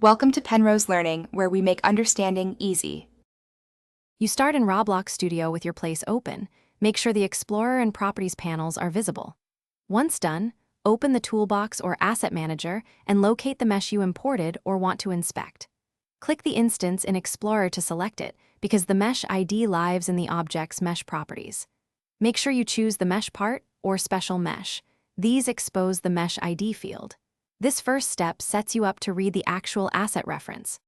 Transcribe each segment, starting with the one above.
Welcome to Penrose Learning, where we make understanding easy. You start in Roblox Studio with your place open. Make sure the Explorer and Properties panels are visible. Once done, open the Toolbox or Asset Manager and locate the mesh you imported or want to inspect. Click the instance in Explorer to select it, because the Mesh ID lives in the object's mesh properties. Make sure you choose the Mesh Part or Special Mesh. These expose the Mesh ID field. This first step sets you up to read the actual asset reference.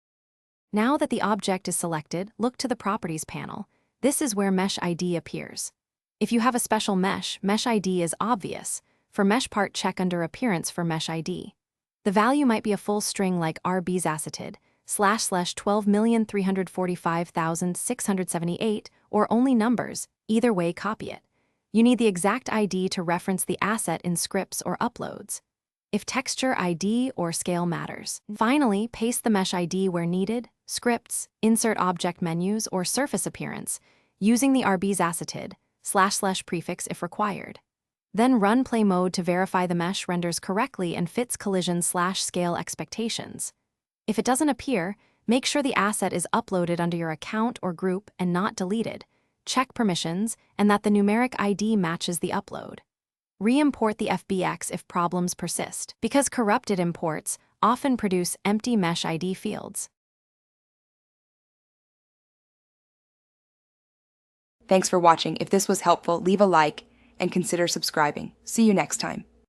Now that the object is selected, look to the Properties panel. This is where Mesh ID appears. If you have a special mesh, Mesh ID is obvious. For Mesh Part, check under Appearance for Mesh ID. The value might be a full string like RB's acetid, //12,345,678, or only numbers. Either way, copy it. You need the exact ID to reference the asset in scripts or uploads. If texture ID or scale matters. Finally, paste the Mesh ID where needed, scripts, insert object menus, or surface appearance, using the RB's acetid, / prefix if required. Then run play mode to verify the mesh renders correctly and fits collision / scale expectations. If it doesn't appear, make sure the asset is uploaded under your account or group and not deleted. Check permissions and that the numeric ID matches the upload. Re-import the FBX if problems persist, because corrupted imports often produce empty Mesh ID fields. Thanks for watching. If this was helpful, leave a like and consider subscribing. See you next time.